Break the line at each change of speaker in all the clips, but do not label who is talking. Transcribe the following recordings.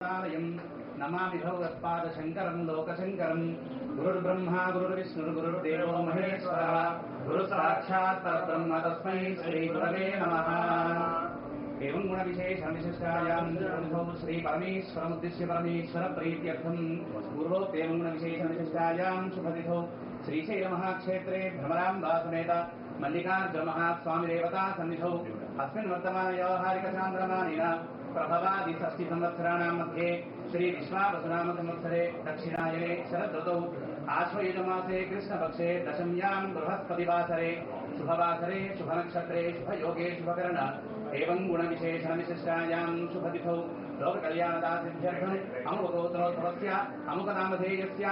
नमामि भगवत्पाद शंकरं लोकशंकरं गुरुर्ब्रह्मा गुरुर्विष्णुः गुरुर्देवो महेश्वरः गुरुः साक्षात् परब्रह्म तस्मै श्री गुरवे नमः। एवं गुणविशेषविशिष्टायां श्री परमेश्वरमुद्दिश्य परमेश्वर प्रीत्यर्थं पूर्वोक्तेवं गुणविशेषविशिष्टायां शुभतिथौ श्रीशैलमहाक्षेत्रे भ्रमराम्बा समेत मल्लिकार्जुनमहास्वामी देवता सन्निधौ अस्मिन् वर्तमान व्यावहारिकचान्द्रमानेन प्रभवादि षष्टि संवत्सराणां मध्ये श्री विश्वावसुनाम संवत्सरे दक्षिणायने शरदृतौ आश्वयुजमासे कृष्णपक्षे दशम्यां बृहस्पतिवासरे शुभवासरे शुभनक्षत्रे शुभयोगे शुभकरण एवं गुणविशेषणविशिष्टायां शुभतिथौ लोककल्याणदासिद्ध्यर्थम् अमुकगोत्रोद्भवस्य अमुकनामधेयस्य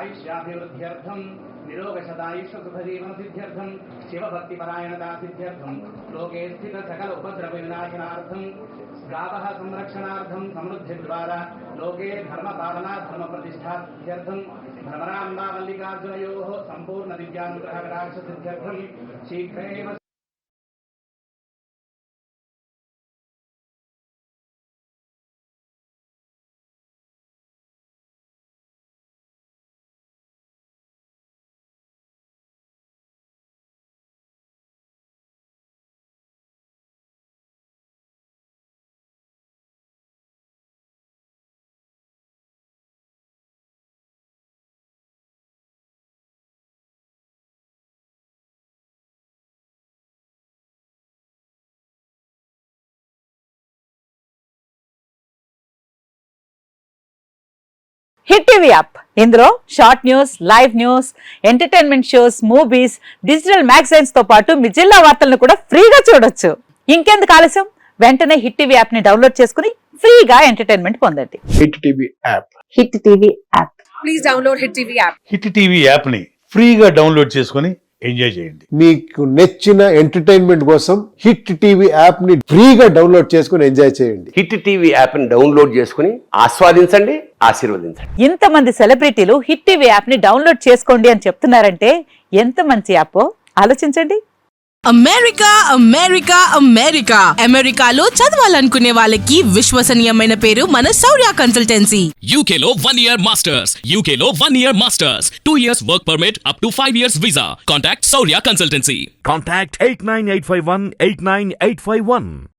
आयुष्याभिवृद्ध्यर्थं निरोगशतायुष्यसुखजीवनसिद्ध्यर्थं शिवभक्तिपरायणदासिद्ध्यर्थं लोके स्थित सकल उपद्रवविनाशनार्थं गावः संरक्षणार्थं समृद्धिद्वारा लोके धर्मपालना धर्मप्रतिष्ठार्थं भ्रमराम्बा मल्लिकार्जुनयोः सम्पूर्ण दिव्यानुग्रहकटाक्षसिद्ध्यर्थं शीघ्रेण
హిట్ టీవీ యాప్ ఇందులో short news, live news, entertainment shows, movies, digital magazines తో పాటు మీ జిల్లా వార్తలను కూడా ఫ్రీగా చూడొచ్చు. ఇంకెందుకు ఆలస్యం, వెంటనే హిట్ టీవీ యాప్ ని డౌన్లోడ్ చేసుకుని ఫ్రీగా ఎంటర్టైన్మెంట్ పొందండి.
Hit TV app.
Hit TV app.
Please download hit TV app.
Hit TV app ని ఫ్రీగా డౌన్లోడ్ చేసుకుని ఎంజాయ్ చేయండి.
మీకు నచ్చిన ఎంటర్టైన్మెంట్ కోసం హిట్ టీవీ యాప్ ని ఫ్రీగా డౌన్లోడ్ చేసుకుని ఎంజాయ్ చేయండి.
హిట్ టీవీ యాప్ ని డౌన్లోడ్ చేసుకుని ఆస్వాదించండి, ఆశీర్వదించండి.
ఇంతమంది సెలబ్రిటీలు హిట్ టీవీ యాప్ ని డౌన్లోడ్ చేసుకోండి అని చెప్తున్నారంటే ఎంత మంచి యాప్ ఆలోచించండి.
అమెరికా అమెరికా అమెరికా అమెరికాలో చదవాలనుకునే వాళ్ళకి విశ్వసనీయమైన పేరు మన శౌర్య కన్సల్టెన్సీ.
UK లో 1 year masters, UK లో 1 year masters, 2 years work permit up to 5 years visa. Contact Shaurya Consultancy.
Contact 89851 89851.